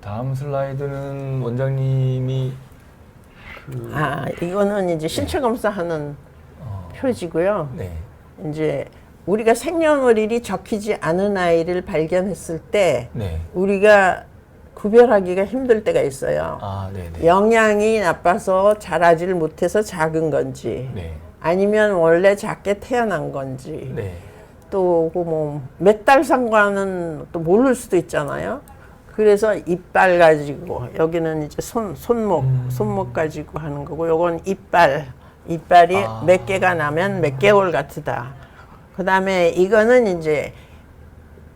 다음 슬라이드는 원장님이 이거는 이제 신체 검사하는 표지고요. 네. 이제 우리가 생년월일이 적히지 않은 아이를 발견했을 때 네. 우리가 구별하기가 힘들 때가 있어요. 네네. 영양이 나빠서 자라지를 못해서 작은 건지, 네. 아니면 원래 작게 태어난 건지, 네. 또 뭐 몇 달 상관은 또 모를 수도 있잖아요. 그래서 이빨 가지고, 여기는 이제 손목 가지고 하는 거고, 요건 이빨이 몇 개가 나면 몇 개월 같으다. 그 다음에 이거는 이제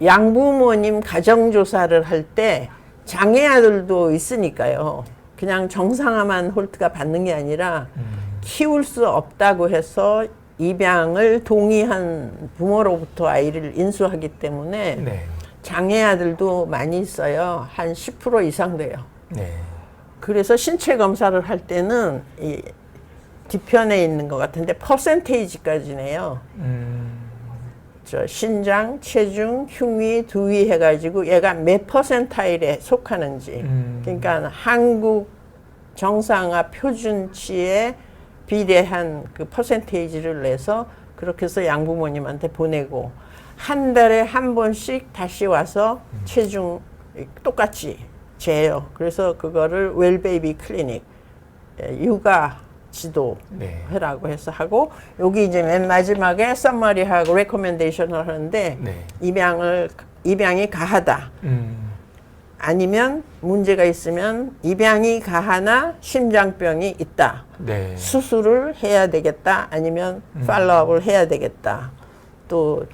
양부모님 가정조사를 할 때 장애 아들도 있으니까요. 그냥 정상화만 홀트가 받는 게 아니라 키울 수 없다고 해서 입양을 동의한 부모로부터 아이를 인수하기 때문에 네. 장애 아들도 많이 있어요. 한 10% 이상 돼요. 네. 그래서 신체 검사를 할 때는 이 뒤편에 있는 것 같은데 퍼센테이지까지네요. 저 신장, 체중, 흉위, 두위 해가지고 얘가 몇 퍼센타일에 속하는지. 그러니까 한국 정상화 표준치에 비례한 그 퍼센테이지를 내서 그렇게 해서 양부모님한테 보내고 한 달에 한 번씩 다시 와서 체중 똑같이 재요. 그래서 그거를 웰베이비 클리닉 육아 지도 네. 해라고 해서 하고, 여기 이제 맨 마지막에 썸머리하고 레코멘데이션을 하는데 네. 입양이 가하다. 아니면 문제가 있으면 입양이 가하나 심장병이 있다. 네. 수술을 해야 되겠다. 아니면 팔로우업을 해야 되겠다. 또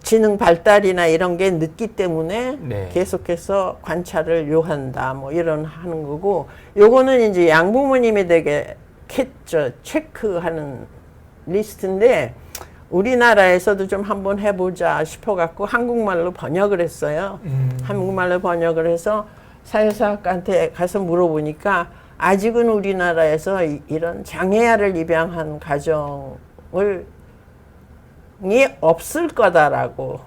지능 발달이나 이런 게 늦기 때문에 네. 계속해서 관찰을 요한다. 뭐 이런 하는 거고, 요거는 이제 양부모님이 되게 체크하는 리스트인데 우리나라에서도 좀 한번 해보자 싶어갖고 한국말로 번역을 했어요. 한국말로 번역을 해서 사회사학과한테 가서 물어보니까 아직은 우리나라에서 이런 장애아를 입양한 가정을 이 없을 거다라고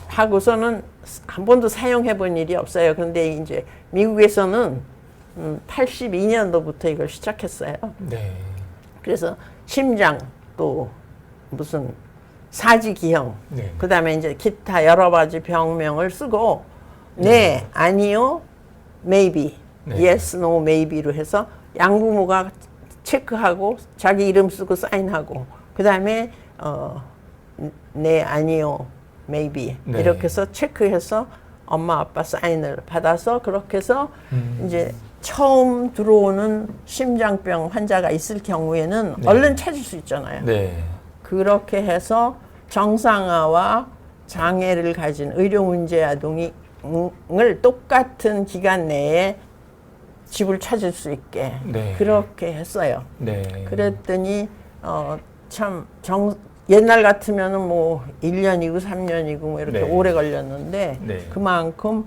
하고서는 한 번도 사용해 본 일이 없어요. 그런데 이제 미국에서는 82년도부터 이걸 시작했어요. 네. 그래서 심장 또 무슨 사지기형, 네. 그 다음에 이제 기타 여러 가지 병명을 쓰고 네, 아니요, maybe, 네. yes, no, maybe로 해서 양부모가 체크하고 자기 이름 쓰고 사인하고 그 다음에 네, 아니요, maybe 네. 이렇게 해서 체크해서 엄마 아빠 사인을 받아서 그렇게 해서 이제 처음 들어오는 심장병 환자가 있을 경우에는 네. 얼른 찾을 수 있잖아요. 네. 그렇게 해서 정상화와 장애를 가진 의료문제 아동이 을 똑같은 기간 내에 집을 찾을 수 있게 네. 그렇게 했어요. 네. 그랬더니 참 옛날 같으면은 뭐 1년이고 3년이고 뭐 이렇게 네. 오래 걸렸는데 네. 그만큼,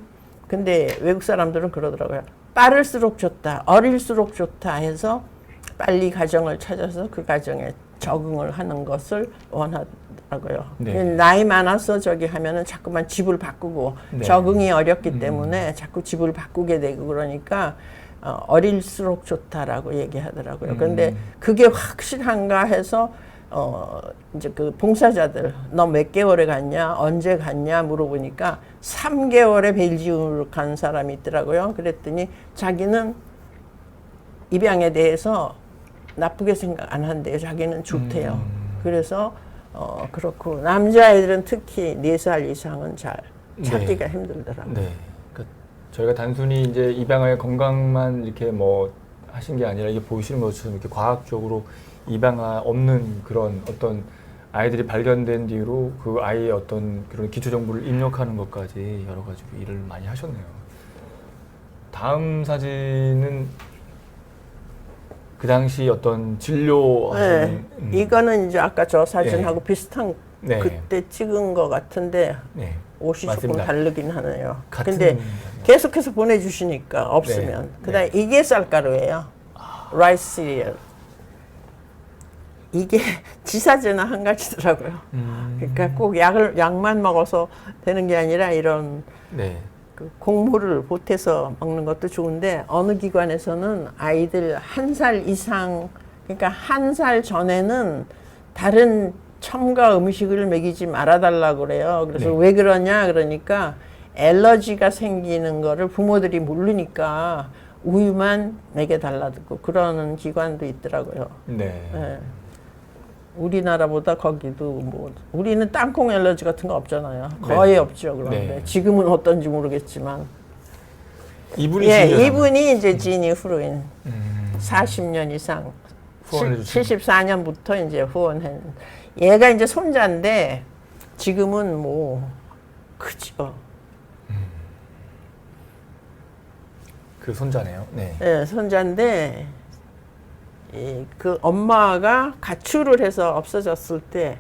근데 외국 사람들은 그러더라고요. 빠를수록 좋다, 어릴수록 좋다 해서 빨리 가정을 찾아서 그 가정에 적응을 하는 것을 원하더라고요. 네. 나이 많아서 저기 하면은 자꾸만 집을 바꾸고 네. 적응이 어렵기 때문에 자꾸 집을 바꾸게 되고 그러니까 어릴수록 좋다라고 얘기하더라고요. 그런데 그게 확실한가 해서 이제 그 봉사자들 너 몇 개월에 갔냐, 언제 갔냐 물어보니까 3개월에 벨지움으로 간 사람이 있더라고요. 그랬더니 자기는 입양에 대해서 나쁘게 생각 안 한대요. 자기는 좋대요. 그래서 그렇고 남자애들은 특히 4살 이상은 잘 찾기가 힘들더라고요. 네. 그러니까 저희가 단순히 이제 입양아의 건강만 이렇게 뭐 하신 게 아니라 이게 보시는 것처럼 이렇게 과학적으로 입양아 없는 그런 어떤 아이들이 발견된 뒤로 그 아이의 어떤 그런 기초 정보를 입력하는 것까지 여러 가지 일을 많이 하셨네요. 다음 사진은 그 당시 어떤 진료하신 이거는 이제 아까 저 사진하고 네. 비슷한 네. 그때 찍은 것 같은데 네. 옷이 맞습니다. 조금 다르긴 하네요. 같은 근데 계속해서 보내주시니까 없으면. 네. 그다음에 이게 쌀가루예요. 라이스 시리얼. 이게 지사제나 한 가지더라고요. 그러니까 꼭 약만 먹어서 되는 게 아니라 이런 네. 그 곡물을 보태서 먹는 것도 좋은데 어느 기관에서는 아이들 1살 이상, 그러니까 1살 전에는 다른 첨가 음식을 먹이지 말아달라고 그래요. 그래서 네. 왜 그러냐 그러니까 알러지가 생기는 거를 부모들이 모르니까 우유만 먹여달라고 그러는 기관도 있더라고요. 네. 예. 우리나라보다 거기도 뭐 우리는 땅콩 알러지 같은 거 없잖아요. 거의 네. 없죠. 그런데 네. 지금은 어떤지 모르겠지만 이분이 예, 진료사- 이분이 이제 지니 후루인 40년 이상 후원해 주신 74년부터 이제 후원한 얘가 이제 손자인데 지금은 뭐 크죠. 그 손자네요. 네. 예, 손자인데 그 엄마가 가출을 해서 없어졌을 때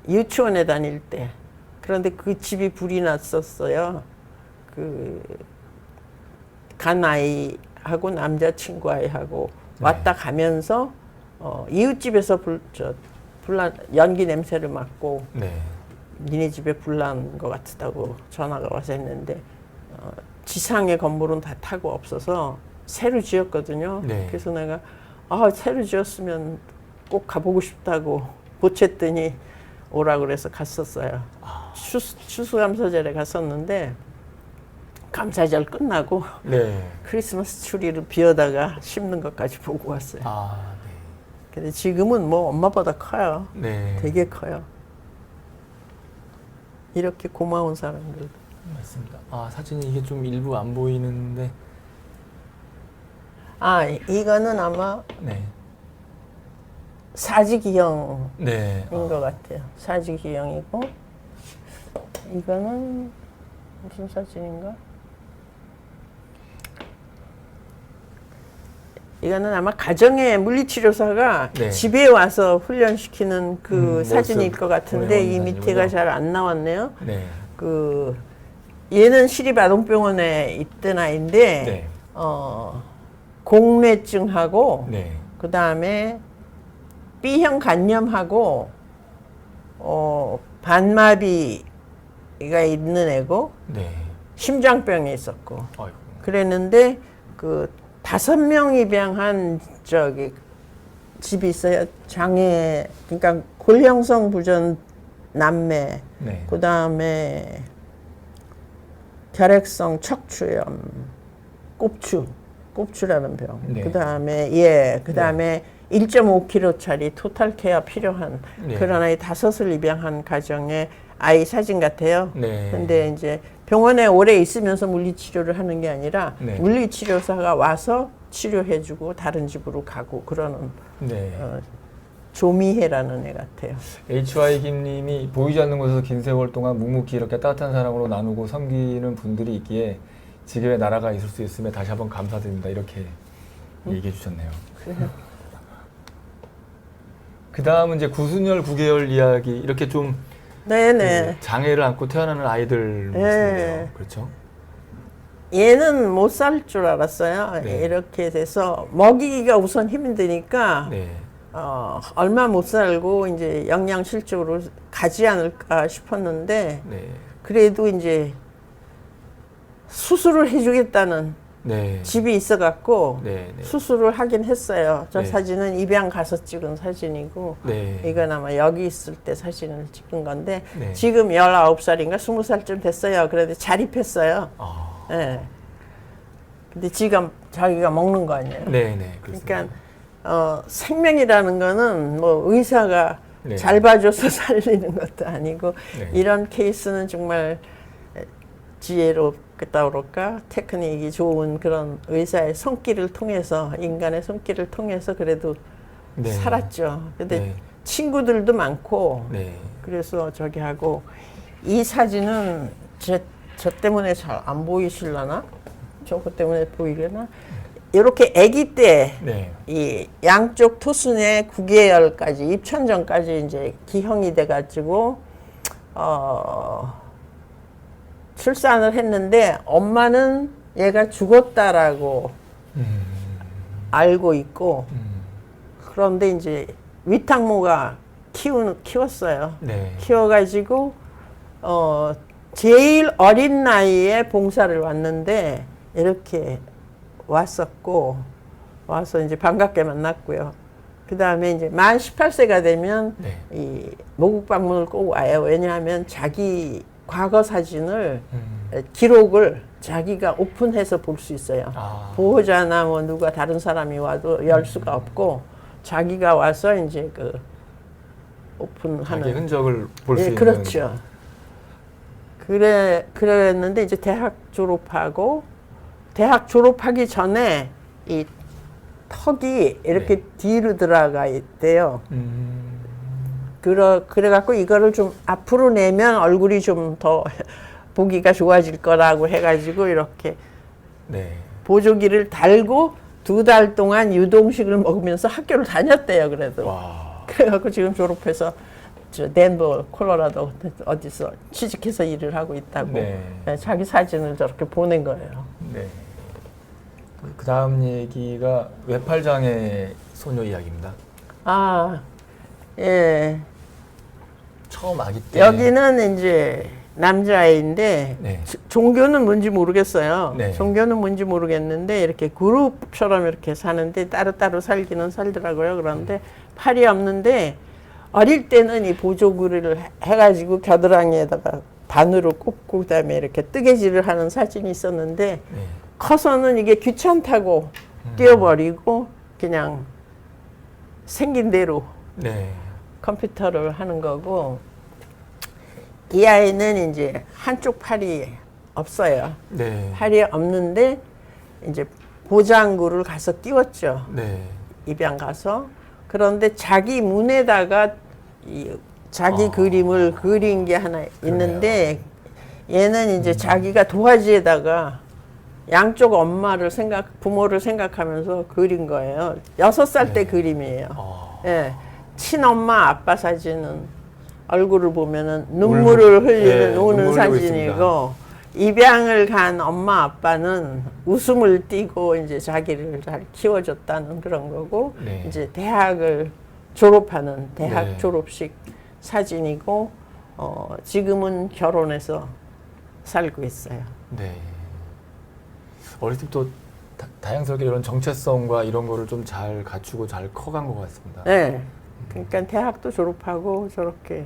유치원에 다닐 때 그런데 그 집이 불이 났었어요. 그 간 아이하고 남자친구 아이하고 왔다 가면서 이웃집에서 연기 냄새를 맡고 네. 니네 집에 불난 것 같다고 전화가 와서 했는데 지상의 건물은 다 타고 없어서 새로 지었거든요. 네. 그래서 내가 새로 지었으면 꼭 가보고 싶다고 보챘더니 오라고 그래서 갔었어요. 추수감사절에 갔었는데 감사절 끝나고 네. 크리스마스 추리를 비워다가 심는 것까지 보고 왔어요. 아, 근데 지금은 뭐 엄마보다 커요. 네. 네. 되게 커요. 이렇게 고마운 사람들. 맞습니다. 아, 사진이 이게 좀 일부 안 보이는데. 이거는 아마 네. 사지기형인 네. 것 같아요. 사지기형이고 이거는 무슨 사진인가? 이거는 아마 가정의 물리치료사가 네. 집에 와서 훈련시키는 그 사진일 모습 것 같은데 이 보내는 밑에가 사진이군요. 잘 안 나왔네요. 네. 그 얘는 시립아동병원에 있던 아이인데 네. 공뇌증하고 네. 그 다음에 B형 간염하고 반마비가 있는 애고 네. 심장병이 있었고 아이고. 그랬는데 그 5명 입양한 집이 있어요. 장애 그러니까 골형성 부전 남매 네. 그 다음에 결핵성 척추염 꼽추라는 병. 네. 그 다음에 1.5kg짜리 토탈 케어 필요한 네. 그런 아이 5을 입양한 가정의 아이 사진 같아요. 네. 근데 이제 병원에 오래 있으면서 물리치료를 하는 게 아니라 네. 물리치료사가 와서 치료해주고 다른 집으로 가고 그러는 네. 조미혜라는 애 같아요. HY 김님이 보이지 않는 곳에서 긴 세월 동안 묵묵히 이렇게 따뜻한 사랑으로 나누고 섬기는 분들이 있기에 지금의 나라가 있을 수 있음에 다시 한번 감사드립니다. 이렇게 얘기해 주셨네요. 그 다음은 이제 구순열 9개월 이야기 이렇게 좀 네네. 그 장애를 안고 태어나는 아이들 모습이에요. 그렇죠? 얘는 못 살 줄 알았어요. 네. 이렇게 돼서 먹이기가 우선 힘드니까 네. 얼마 못 살고 이제 영양실조로 가지 않을까 싶었는데 네. 그래도 이제 수술을 해주겠다는 네. 집이 있어갖고 네. 네. 수술을 하긴 했어요. 저 네. 사진은 입양 가서 찍은 사진이고 네. 이건 아마 여기 있을 때 사진을 찍은 건데 네. 지금 19살인가 20살쯤 됐어요. 그런데 자립했어요. 아. 네. 근데 지금 자기가 먹는 거 아니에요. 네. 네. 그렇습니다. 그러니까 생명이라는 거는 뭐 의사가 네. 잘 봐줘서 살리는 것도 아니고 네. 이런 케이스는 정말 지혜롭다 그럴까 테크닉이 좋은 그런 의사의 손길을 통해서 인간의 손길을 통해서 그래도 네. 살았죠. 근데 네. 친구들도 많고 네. 그래서 저기 하고 이 사진은 저 때문에 잘 안 보이실라나? 저거 때문에 보이려나? 이렇게 아기 때 네. 이 양쪽 토순의 9개월까지 입천 전까지 이제 기형이 돼가지고 출산을 했는데 엄마는 얘가 죽었다라고 알고 있고 그런데 이제 위탁모가 키웠어요. 네. 키워가지고 제일 어린 나이에 봉사를 왔는데 이렇게 왔었고 와서 이제 반갑게 만났고요. 그 다음에 이제 만 18세가 되면 네. 이 모국 방문을 꼭 와요. 왜냐하면 자기 과거 사진을 기록을 자기가 오픈해서 볼 수 있어요. 아. 보호자나 뭐 누가 다른 사람이 와도 열 수가 없고 자기가 와서 이제 그 오픈하는 자기 흔적을 볼 수 예, 있는. 그렇죠. 그랬는데 이제 대학 졸업하기 전에 이 턱이 이렇게 네. 뒤로 들어가 있대요. 그래갖고 이거를 좀 앞으로 내면 얼굴이 좀 더 보기가 좋아질 거라고 해가지고 이렇게 네. 보조기를 달고 2달 동안 유동식을 먹으면서 학교를 다녔대요. 그래도. 와. 그래갖고 지금 졸업해서 저 덴버, 콜로라도 어디서 취직해서 일을 하고 있다고. 네. 네, 자기 사진을 저렇게 보낸 거예요. 네. 그 다음 얘기가 외팔장애 소녀 이야기입니다. 아, 예. 처음 아기 때. 여기는 이제 남자아이인데 네. 종교는 뭔지 모르겠어요. 네. 종교는 뭔지 모르겠는데 이렇게 그룹처럼 이렇게 사는데 따로따로 살기는 살더라고요. 그런데 팔이 없는데 어릴 때는 이 보조구리를 해가지고 겨드랑이에다가 바늘을 꽂고 그다음에 이렇게 뜨개질을 하는 사진이 있었는데 네. 커서는 이게 귀찮다고 띄워버리고 그냥 생긴 대로 네. 컴퓨터를 하는 거고 이 아이는 이제 한쪽 팔이 없어요. 네. 팔이 없는데 이제 보장구를 가서 끼웠죠. 네. 입양 가서. 그런데 자기 문에다가 자기 그림을 그린 게 하나 있는데 얘는 이제 자기가 도화지에다가 양쪽 엄마를 부모를 생각하면서 그린 거예요. 6살 때 그림이에요. 예. 친엄마 아빠 사진은 얼굴을 보면은 눈물을 흘리는 네, 우는 눈물 사진이고 입양을 간 엄마 아빠는 웃음을 띠고 이제 자기를 잘 키워줬다는 그런 거고 네. 이제 대학을 졸업하는 대학 네. 졸업식 사진이고 지금은 결혼해서 살고 있어요. 네. 어릴 때부터 다양스럽게 이런 정체성과 이런 거를 좀 잘 갖추고 잘 커간 것 같습니다. 네. 그러니까 대학도 졸업하고 저렇게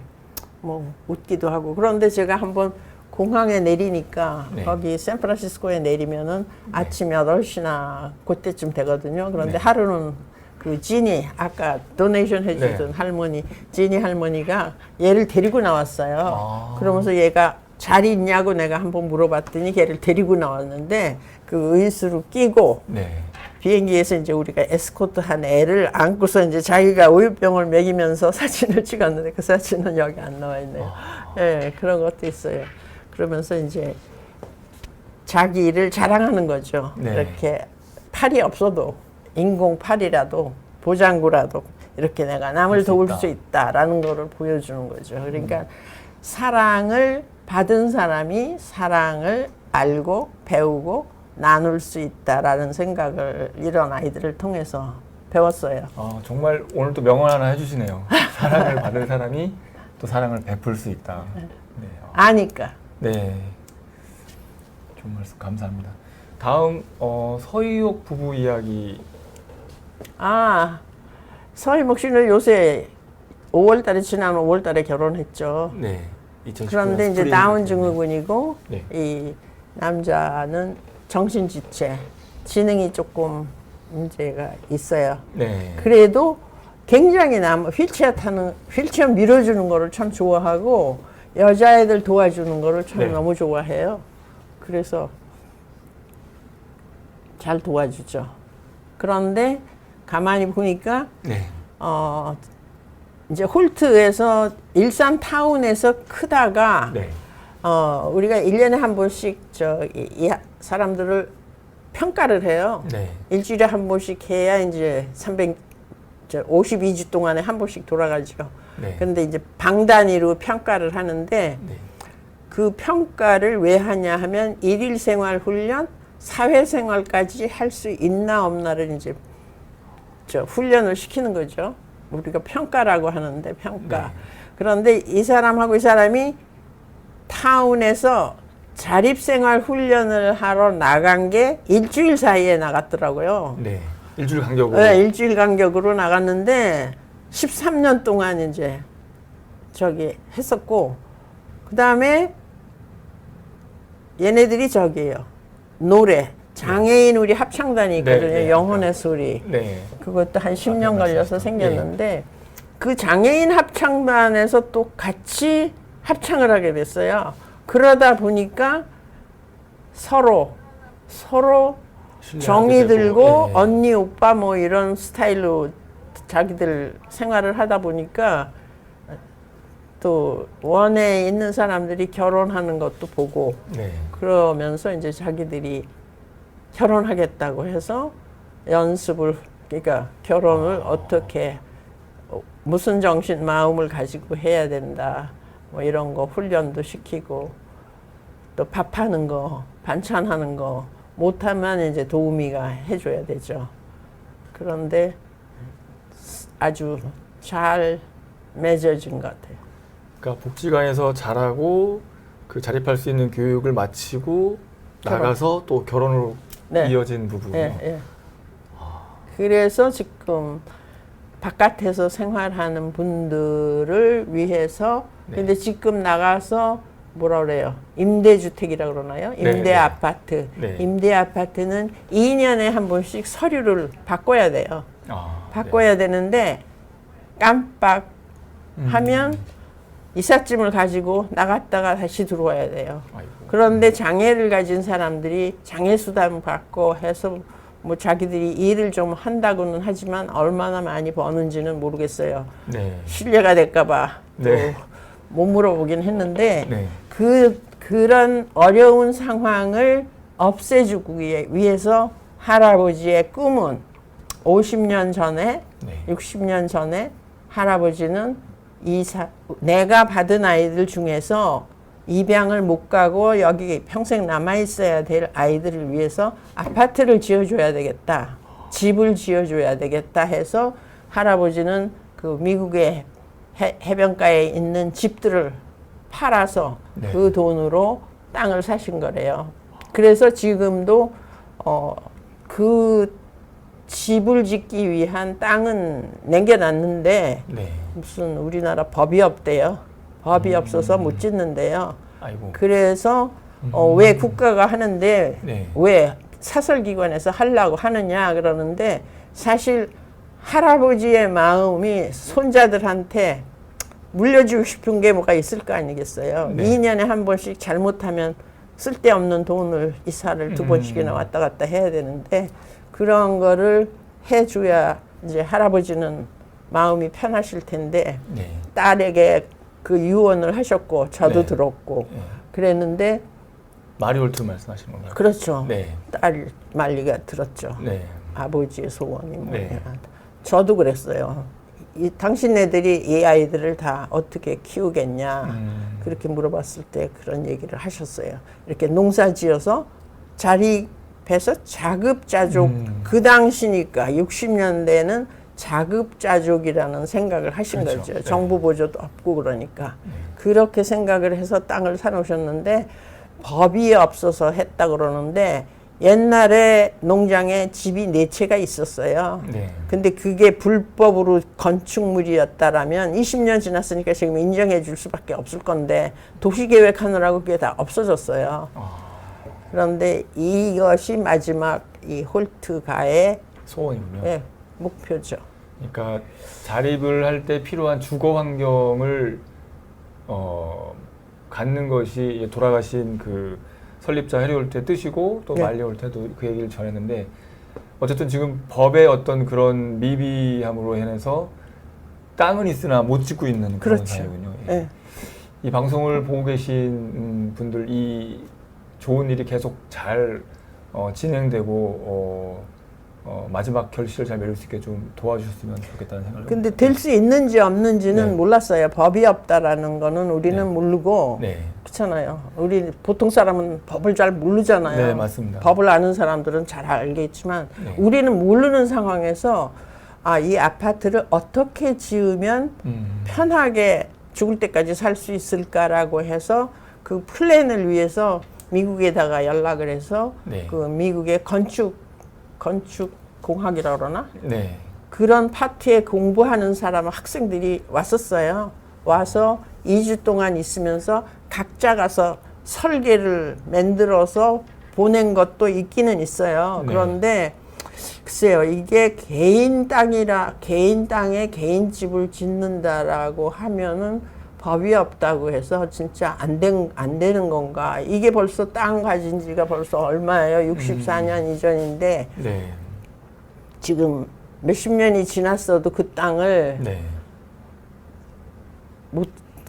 뭐 웃기도 하고 그런데 제가 한번 공항에 내리니까 네. 거기 샌프란시스코에 내리면은 아침 8시나 그때쯤 되거든요. 그런데 네. 하루는 그 지니 아까 도네이션 해주던 네. 할머니 지니 할머니가 얘를 데리고 나왔어요. 아. 그러면서 얘가 잘 있냐고 내가 한번 물어봤더니 걔를 데리고 나왔는데 그 의수로 끼고 네. 비행기에서 이제 우리가 에스코트 한 애를 안고서 이제 자기가 우유병을 먹이면서 사진을 찍었는데 그 사진은 여기 안 나와 있네요. 예, 그런 것도 있어요. 그러면서 이제 자기 일을 자랑하는 거죠. 네. 이렇게 팔이 없어도 인공 팔이라도 보장구라도 이렇게 내가 남을 도울 수 있다라는 거를 보여주는 거죠. 그러니까 사랑을 받은 사람이 사랑을 알고 배우고 나눌 수 있다라는 생각을 이런 아이들을 통해서 배웠어요. 정말 오늘 또 명언 하나 해주시네요. 사랑을 받은 사람이 또 사랑을 베풀 수 있다. 네. 아니까. 네. 좋은 말씀 감사합니다. 다음 서희옥 부부 이야기. 서희목 씨는 요새 5월달에 지난 5월달에 결혼했죠. 네. 2019년 그런데 이제 스프링. 다운 증후군이고 네. 이 남자는 정신지체, 지능이 조금 문제가 있어요. 네. 그래도 굉장히 휠체어 밀어주는 거를 참 좋아하고 여자애들 도와주는 거를 참 네. 너무 좋아해요. 그래서 잘 도와주죠. 그런데 가만히 보니까 네. 이제 홀트에서 일산 타운에서 크다가 네. 우리가 1년에 한 번씩 이 사람들을 평가를 해요. 네. 일주일에 한 번씩 해야 이제 52주 동안에 한 번씩 돌아가죠. 네. 근데 이제 방 단위로 평가를 하는데 네. 그 평가를 왜 하냐 하면 일일 생활 훈련, 사회생활까지 할 수 있나 없나를 이제 훈련을 시키는 거죠. 우리가 평가라고 하는데 평가. 네. 그런데 이 사람하고 이 사람이 타운에서 자립생활 훈련을 하러 나간 게 일주일 사이에 나갔더라고요. 네. 일주일 간격으로. 네, 일주일 간격으로 나갔는데 13년 동안 이제 저기 했었고, 그 다음에 얘네들이 저기에요. 노래. 장애인 우리 합창단이 있거든요. 네, 네. 영혼의 소리. 네. 그것도 한 10년 걸려서 말씀하셨던. 생겼는데 그 장애인 합창단에서 또 같이 합창을 하게 됐어요. 그러다 보니까 서로 정이 신뢰하게 되고, 들고 예. 언니 오빠 뭐 이런 스타일로 자기들 생활을 하다 보니까 또 원에 있는 사람들이 결혼하는 것도 보고 네. 그러면서 이제 자기들이 결혼하겠다고 해서 연습을, 그러니까 결혼을 어떻게 무슨 정신 마음을 가지고 해야 된다 뭐 이런 거 훈련도 시키고, 또 밥하는 거 반찬하는 거 못하면 이제 도우미가 해줘야 되죠. 그런데 아주 잘 맺어진 것 같아요. 그러니까 복지관에서 잘하고 그 자립할 수 있는 교육을 마치고 결혼. 나가서 또 결혼으로 네. 이어진 부부군요. 예, 예. 그래서 지금 바깥에서 생활하는 분들을 위해서, 네. 근데 지금 나가서 뭐라 그래요? 임대주택이라 그러나요? 임대 네. 아파트. 네. 임대 아파트는 2년에 한 번씩 서류를 바꿔야 돼요. 바꿔야 되는데 깜빡 하면 이삿짐을 가지고 나갔다가 다시 들어와야 돼요. 아이고. 그런데 장애를 가진 사람들이 장애수당 받고 해서 뭐 자기들이 일을 좀 한다고는 하지만 얼마나 많이 버는지는 모르겠어요. 네. 실례가 될까봐 또 네. 못 물어보긴 했는데 네. 그런 어려운 상황을 없애주기 위해서 할아버지의 꿈은 50년 전에, 네. 60년 전에 할아버지는 내가 받은 아이들 중에서 입양을 못 가고 여기 평생 남아 있어야 될 아이들을 위해서 아파트를 지어줘야 되겠다, 집을 지어줘야 되겠다 해서 할아버지는 그 미국의 해변가에 있는 집들을 팔아서 네. 그 돈으로 땅을 사신 거래요. 그래서 지금도 그 집을 짓기 위한 땅은 남겨놨는데 네. 무슨 우리나라 법이 없대요. 법이 없어서 못 짓는데요. 아이고. 그래서 왜 국가가 하는데 네. 왜 사설기관에서 하려고 하느냐 그러는데, 사실 할아버지의 마음이 손자들한테 물려주고 싶은 게 뭐가 있을 거 아니겠어요. 네. 2년에 한 번씩 잘못하면 쓸데없는 돈을 이사를 2번씩이나 왔다 갔다 해야 되는데 그런 거를 해줘야 이제 할아버지는 마음이 편하실 텐데, 네. 딸에게 그 유언을 하셨고 저도 네. 들었고 네. 그랬는데, 마리올트 말씀하시는 건가요? 그렇죠. 네. 딸 말리가 들었죠. 네. 아버지의 소원이 뭐냐. 네. 저도 그랬어요. 당신네들이 이 아이들을 다 어떻게 키우겠냐 그렇게 물어봤을 때 그런 얘기를 하셨어요. 이렇게 농사 지어서 자립해서 자급자족, 그 당시니까 60년대는 자급자족이라는 생각을 하신 그렇죠. 거죠. 네. 정부 보조도 없고 그러니까. 그렇게 생각을 해서 땅을 사놓으셨는데 법이 없어서 했다 그러는데, 옛날에 농장에 집이 4채가 있었어요. 네. 근데 그게 불법으로 건축물이었다라면 20년 지났으니까 지금 인정해 줄 수밖에 없을 건데 도시계획하느라고 그게 다 없어졌어요. 그런데 이것이 마지막 이 홀트가의 소원이군요. 예, 목표죠. 그러니까 자립을 할 때 필요한 주거 환경을 갖는 것이 돌아가신 그 설립자 해리홀트의 뜻이고, 또 네. 말리홀트도 그 얘기를 전했는데, 어쨌든 지금 법의 어떤 그런 미비함으로 인해서 땅은 있으나 못 짓고 있는 그런 그렇죠. 사회군요. 예. 예. 이 방송을 보고 계신 분들, 이 좋은 일이 계속 잘 진행되고 마지막 결실을 잘 맺을 수 있게 좀 도와주셨으면 좋겠다는 생각을. 근데 될 수 있는지 없는지는 네. 몰랐어요. 법이 없다라는 거는 우리는 네. 모르고. 네. 그렇잖아요. 우리 보통 사람은 법을 잘 모르잖아요. 네, 맞습니다. 법을 아는 사람들은 잘 알겠지만 네. 우리는 모르는 상황에서 이 아파트를 어떻게 지으면 편하게 죽을 때까지 살 수 있을까라고 해서 그 플랜을 위해서 미국에다가 연락을 해서 네. 그 미국의 건축 공학이라 그러나 네. 그런 파트에 공부하는 사람 학생들이 왔었어요. 와서 2주 동안 있으면서 각자 가서 설계를 만들어서 보낸 것도 있기는 있어요. 네. 그런데 글쎄요, 이게 개인 땅에 개인 집을 짓는다라고 하면은 법이 없다고 해서 진짜 안 되는 건가? 이게 벌써 땅 가진 지가 벌써 얼마예요? 64년 이전인데 네. 지금 몇십 년이 지났어도 그 땅을 네.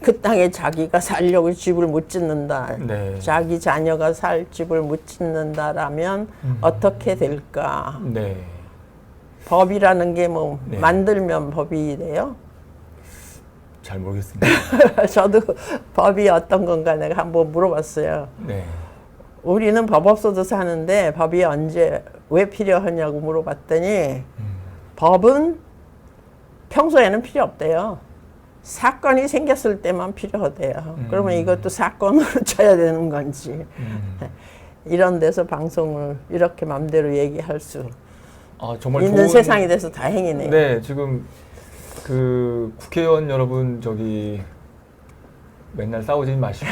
그 땅에 자기가 살려고 집을 못 짓는다. 네. 자기 자녀가 살 집을 못 짓는다라면 어떻게 될까? 네. 법이라는 게 뭐 네. 만들면 법이 돼요? 잘 모르겠습니다. 저도 법이 어떤 건가 내가 한번 물어봤어요. 네. 우리는 법 없어도 사는데 법이 언제 왜 필요하냐고 물어봤더니 법은 평소에는 필요 없대요. 사건이 생겼을 때만 필요하대요. 그러면 이것도 사건으로 쳐야 되는 건지. 이런 데서 방송을 이렇게 맘대로 얘기할 수 정말 있는 좋은 세상이 돼서 다행이네요. 네, 지금 그 국회의원 여러분 저기 맨날 싸우지 마시고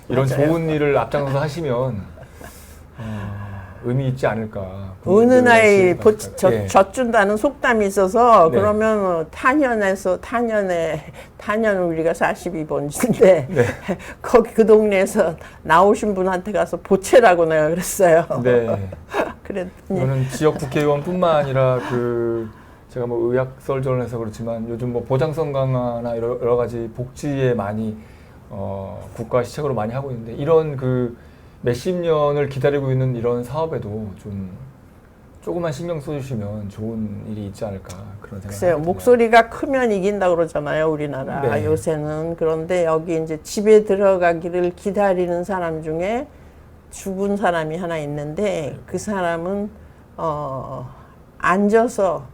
이런 좋은 일을 앞장서서 하시면 의미 있지 않을까. 어느 나이 네. 젖준다는 속담이 있어서 네. 그러면 탄년 우리가 42번지인데 네. 거기 그 동네에서 나오신 분한테 가서 보채라고 내가 그랬어요. 네. 그랬더니 이거는 지역 국회의원뿐만 아니라 제가 뭐 의학 썰전해서 그렇지만 요즘 뭐 보장성 강화나 여러 가지 복지에 많이 국가 시책으로 많이 하고 있는데 이런 몇십 년을 기다리고 있는 이런 사업에도 좀 조금만 신경 써주시면 좋은 일이 있지 않을까 그런 생각이 글쎄요, 듭니다. 목소리가 크면 이긴다 그러잖아요, 우리나라. 네. 요새는. 그런데 여기 이제 집에 들어가기를 기다리는 사람 중에 죽은 사람이 하나 있는데 그 사람은 앉아서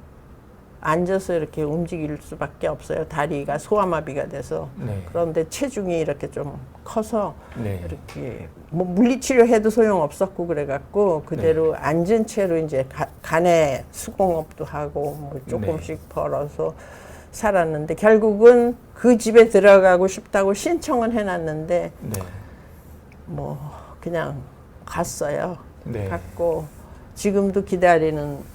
이렇게 움직일 수밖에 없어요. 다리가 소아마비가 돼서. 네. 그런데 체중이 이렇게 좀 커서 네. 이렇게 뭐 물리치료해도 소용없었고 그래갖고 그대로 앉은 채로 이제 간에 수공업도 하고 뭐 조금씩 벌어서 살았는데 결국은 그 집에 들어가고 싶다고 신청을 해놨는데 네. 뭐 그냥 갔어요. 네. 갔고 지금도 기다리는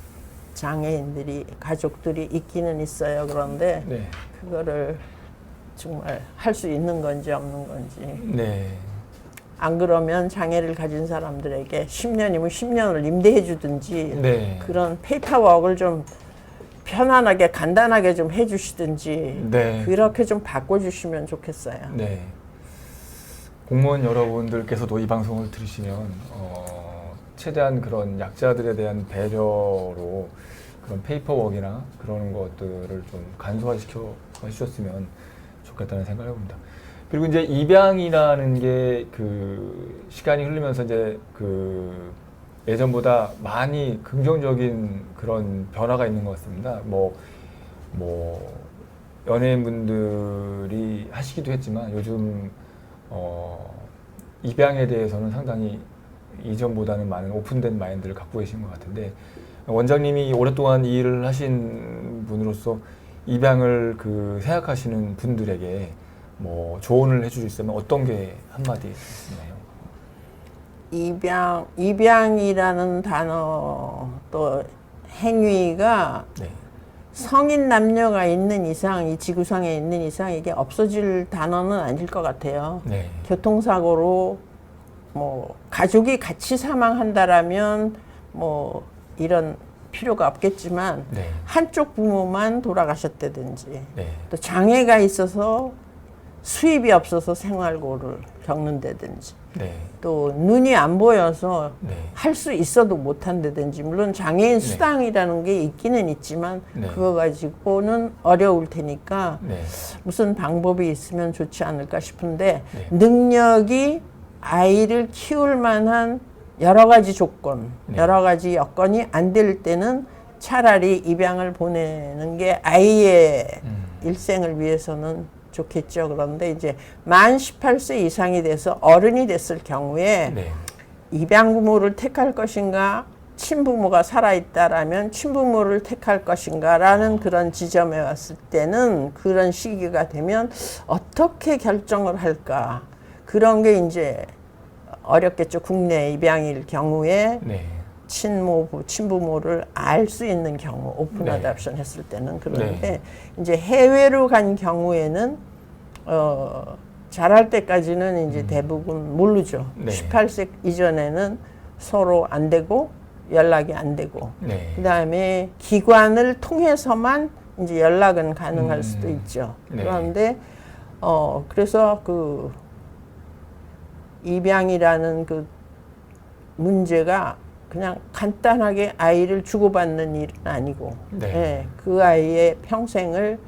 장애인들이 가족들이 있기는 있어요. 그런데 네. 그거를 정말 할 수 있는 건지 없는 건지. 네. 안 그러면 장애를 가진 사람들에게 10년이면 10년을 임대해 주든지 네. 그런 페이퍼워크를 좀 편안하게 간단하게 좀 해주시든지 네. 그렇게 좀 바꿔주시면 좋겠어요. 네. 공무원 여러분들께서도 이 방송을 들으시면 최대한 그런 약자들에 대한 배려로 그런 페이퍼워크나 그런 것들을 좀 간소화시켜 주셨으면 좋겠다는 생각을 해봅니다. 그리고 이제 입양이라는 게 시간이 흐르면서 이제 예전보다 많이 긍정적인 그런 변화가 있는 것 같습니다. 뭐 연예인분들이 하시기도 했지만 요즘 입양에 대해서는 상당히 이전보다는 많은 오픈된 마인드를 갖고 계신 것 같은데 원장님이 오랫동안 이 일을 하신 분으로서 입양을 생각하시는 분들에게 뭐 조언을 해줄 수 있으면 어떤 게 한마디 있나요? 입양이라는 단어 또 행위가 네. 성인 남녀가 있는 이상, 이 지구상에 있는 이상 이게 없어질 단어는 아닐 것 같아요. 네. 교통사고로 뭐 가족이 같이 사망한다라면 뭐 이런 필요가 없겠지만 네. 한쪽 부모만 돌아가셨다든지 네. 또 장애가 있어서 수입이 없어서 생활고를 겪는다든지 네. 또 눈이 안 보여서 네. 할 수 있어도 못한다든지 물론 장애인 수당이라는 게 있기는 있지만 네. 그거 가지고는 어려울 테니까 네. 무슨 방법이 있으면 좋지 않을까 싶은데 네. 능력이 아이를 키울 만한 여러 가지 조건, 네. 여러 가지 여건이 안 될 때는 차라리 입양을 보내는 게 아이의 일생을 위해서는 좋겠죠. 그런데 이제 만 18세 이상이 돼서 어른이 됐을 경우에 네. 입양 부모를 택할 것인가, 친부모가 살아있다라면 친부모를 택할 것인가라는 그런 지점에 왔을 때는 그런 시기가 되면 어떻게 결정을 할까. 그런 게 이제 어렵겠죠. 국내 입양일 경우에 네. 친부모를 알 수 있는 경우, 오픈 네. 어답션 했을 때는. 그런데 네. 이제 해외로 간 경우에는 잘할 때까지는 이제 대부분 모르죠. 네. 18세 이전에는 서로 안 되고 연락이 안 되고 네. 그다음에 기관을 통해서만 이제 연락은 가능할 수도 있죠. 네. 그런데 그래서 그 입양이라는 그 문제가 그냥 간단하게 아이를 주고받는 일은 아니고 네. 예, 그 아이의 평생을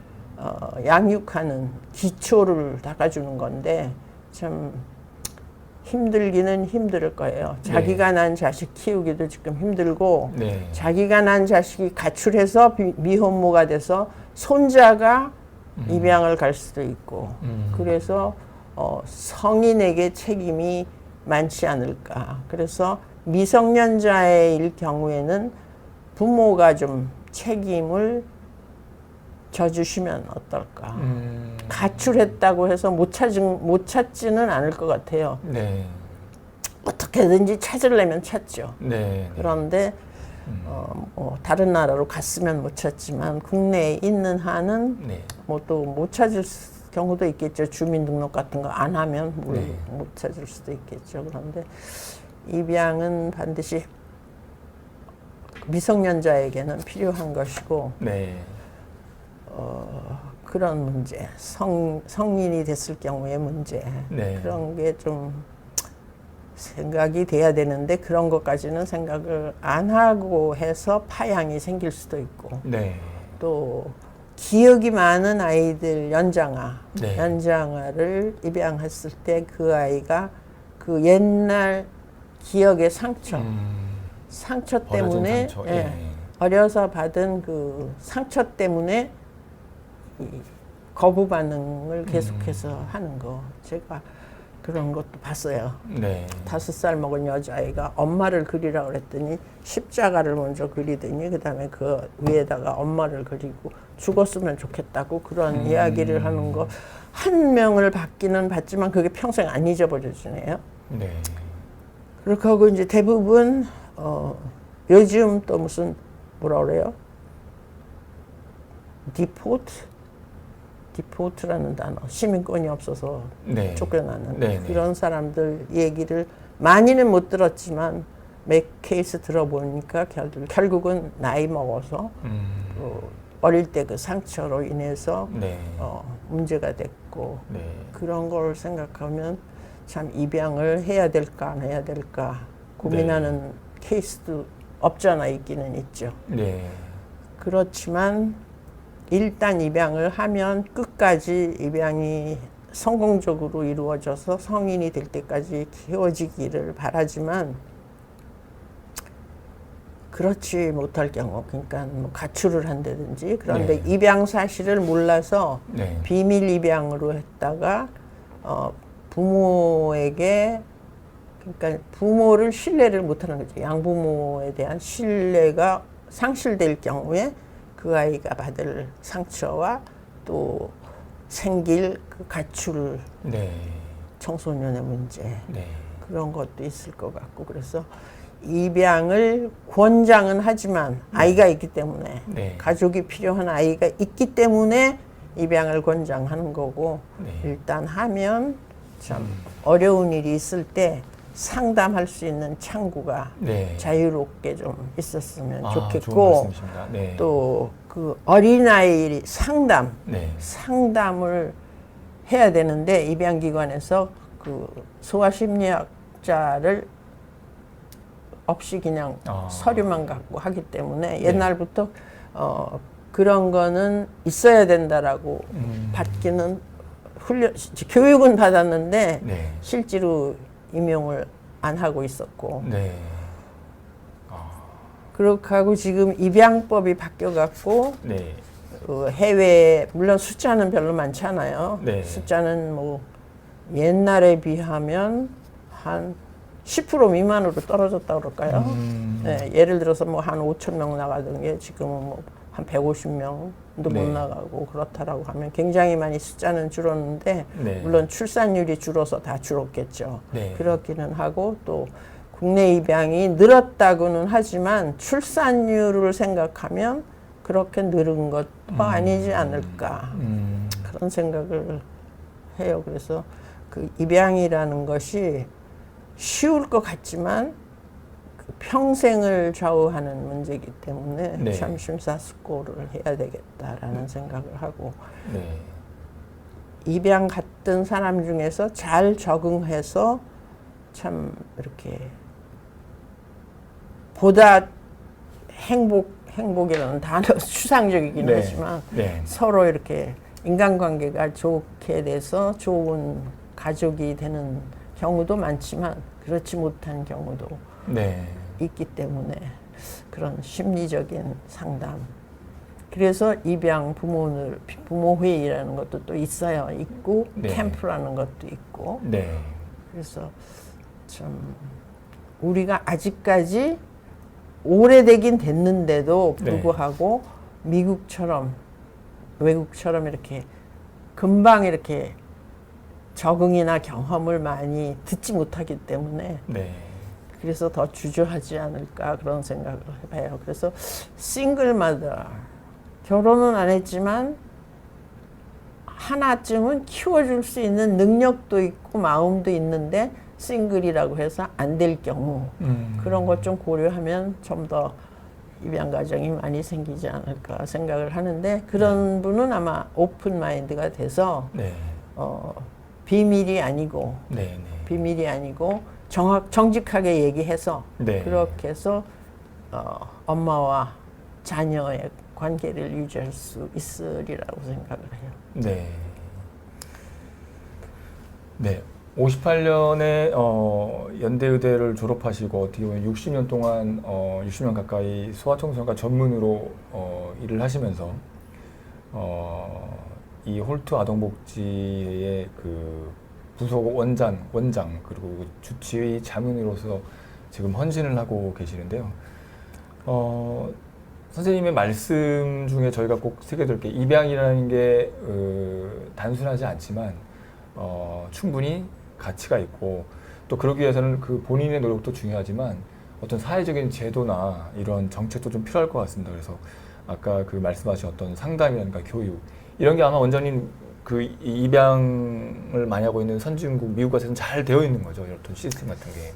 양육하는 기초를 닦아주는 건데 참 힘들기는 힘들 거예요. 자기가 난 자식 키우기도 지금 힘들고 네. 자기가 난 자식이 가출해서 미혼모가 돼서 손자가 입양을 갈 수도 있고 그래서 성인에게 책임이 많지 않을까. 그래서 미성년자의 경우에는 부모가 좀 책임을 져주시면 어떨까. 가출했다고 해서 못 찾지는 않을 것 같아요. 네. 어떻게든지 찾으려면 찾죠. 네. 그런데 다른 나라로 갔으면 못 찾지만 국내에 있는 한은 네. 뭐 또 못 찾을 경우도 있겠죠. 주민등록 같은 거 안 하면 네. 못 찾을 수도 있겠죠. 그런데 입양은 반드시 미성년자에게는 필요한 것이고 네. 그런 문제, 성인이 됐을 경우의 문제 네. 그런 게 좀 생각이 돼야 되는데 그런 것까지는 생각을 안 하고 해서 파양이 생길 수도 있고 네. 또 기억이 많은 아이들 네. 연장아를 입양했을 때 그 아이가 그 옛날 기억의 상처 때문에 상처. 예, 예. 어려서 받은 그 상처 때문에 이 거부 반응을 계속해서 하는 거 제가 그런 것도 봤어요. 네. 5살 먹은 여자아이가 엄마를 그리라고 그랬더니 십자가를 먼저 그리더니 그다음에 그 위에다가 엄마를 그리고 죽었으면 좋겠다고 그런 이야기를 하는 거 한 명을 받기는 받지만 그게 평생 안 잊어버려지네요. 네. 그렇게 하고 이제 대부분 요즘 또 무슨 뭐라 그래요? 디포트라는 단어, 시민권이 없어서 네. 쫓겨나는 네, 네. 그런 사람들 얘기를 많이는 못 들었지만 몇 케이스 들어보니까 결국은 나이 먹어서 어릴 때 그 상처로 인해서 네. 문제가 됐고 네. 그런 걸 생각하면 참 입양을 해야 될까 안 해야 될까 고민하는 케이스도 없잖아 있기는 있죠. 네. 그렇지만 일단 입양을 하면 끝까지 입양이 성공적으로 이루어져서 성인이 될 때까지 키워지기를 바라지만 그렇지 못할 경우 그러니까 뭐 가출을 한다든지 그런데 네. 입양 사실을 몰라서 네. 비밀 입양으로 했다가 부모에게 그러니까 부모를 신뢰를 못하는 거죠. 양부모에 대한 신뢰가 상실될 경우에 그 아이가 받을 상처와 또 생길 그 가출 네. 청소년의 문제 네. 그런 것도 있을 것 같고 그래서 입양을 권장은 하지만 아이가 있기 때문에 네. 가족이 필요한 아이가 있기 때문에 입양을 권장하는 거고 네. 일단 하면 참 어려운 일이 있을 때 상담할 수 있는 창구가 네. 자유롭게 좀 있었으면 좋은 좋겠고 말씀이십니다. 네. 또 그 어린아이 네. 상담을 해야 되는데 입양기관에서 그 소아심리학자를 없이 그냥 서류만 갖고 하기 때문에 옛날부터 그런 거는 있어야 된다라고 받기는 교육은 받았는데 네. 실제로 임용을 안 하고 있었고 네. 그렇게 하고 지금 입양법이 바뀌어갖고 네. 그 해외 물론 숫자는 별로 많지 않아요. 네. 숫자는 뭐 옛날에 비하면 한 10% 미만으로 떨어졌다 그럴까요? 네, 예를 들어서 뭐 한 5천 명 나가던 게 지금은 뭐 한 150명도 네. 못 나가고 그렇다라고 하면 굉장히 많이 숫자는 줄었는데 네. 물론 출산율이 줄어서 다 줄었겠죠. 네. 그렇기는 하고 또 국내 입양이 늘었다고는 하지만 출산율을 생각하면 그렇게 늘은 것도 아니지 않을까 그런 생각을 해요. 그래서 그 입양이라는 것이 쉬울 것 같지만 그 평생을 좌우하는 문제이기 때문에 네. 참 심사숙고를 해야 되겠다라는 생각을 하고 네. 입양 갔던 사람 중에서 잘 적응해서 참 이렇게 보다 행복이라는 단어 추상적이긴 네. 하지만 네. 서로 이렇게 인간관계가 좋게 돼서 좋은 가족이 되는 경우도 많지만 그렇지 못한 경우도 네. 있기 때문에 그런 심리적인 상담. 그래서 입양 부모 회의라는 것도 또 있어요. 있고 네. 캠프라는 것도 있고. 네. 그래서 참 우리가 아직까지 오래되긴 됐는데도 불구하고 미국처럼 외국처럼 이렇게 금방 이렇게 적응이나 경험을 많이 듣지 못하기 때문에 네. 그래서 더 주저하지 않을까 그런 생각을 해봐요. 그래서 싱글마다 결혼은 안 했지만 하나쯤은 키워줄 수 있는 능력도 있고 마음도 있는데 싱글이라고 해서 안 될 경우 그런 것 좀 고려하면 좀 더 입양 가정이 많이 생기지 않을까 생각을 하는데 그런 분은 아마 오픈 마인드가 돼서 네. 비밀이 아니고 네. 비밀이 아니고 정직하게 얘기해서 네. 그렇게 해서 엄마와 자녀의 관계를 유지할 수 있으리라고 생각을 해요. 네. 네. 58년에 연대의대를 졸업하시고 어떻게 보면 60년 동안 60년 가까이 소아청소년과 전문으로 일을 하시면서 이 홀트 아동복지의 그 부속 원장 그리고 주치의 자문으로서 지금 헌신을 하고 계시는데요. 선생님의 말씀 중에 저희가 꼭 새겨들 게 입양이라는 게 단순하지 않지만 충분히 가치가 있고 또 그러기 위해서는 그 본인의 노력도 중요하지만 어떤 사회적인 제도나 이런 정책도 좀 필요할 것 같습니다. 그래서 아까 그 말씀하신 어떤 상담이라든가 교육 이런 게 아마 원장님 그 입양을 많이 하고 있는 선진국 미국 같은 잘 되어 있는 거죠. 이런 시스템 같은 게.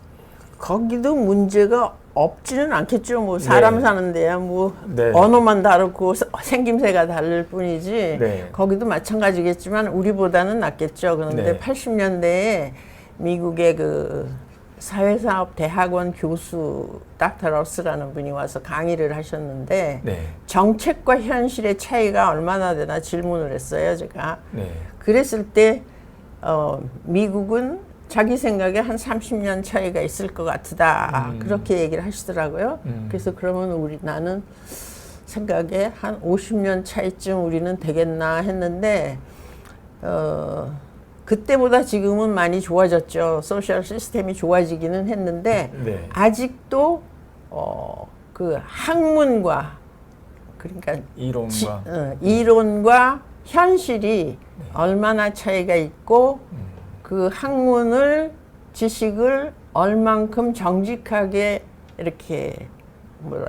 거기도 문제가 없지는 않겠죠. 뭐 사람 네. 사는 데야 뭐 네. 언어만 다르고 생김새가 다를 뿐이지 네. 거기도 마찬가지겠지만 우리보다는 낫겠죠. 그런데 네. 80년대에 미국의 그 사회사업 대학원 교수 닥터 러스라는 분이 와서 강의를 하셨는데 네. 정책과 현실의 차이가 얼마나 되나 질문을 했어요. 제가. 네. 그랬을 때 미국은 자기 생각에 한 30년 차이가 있을 것 같다. 그렇게 얘기를 하시더라고요. 그래서 그러면 나는 생각에 한 50년 차이쯤 우리는 되겠나 했는데 그때보다 지금은 많이 좋아졌죠. 소셜 시스템이 좋아지기는 했는데 네. 아직도 그 학문과 그러니까 이론과 현실이 얼마나 차이가 있고 그 학문을 지식을 얼만큼 정직하게 이렇게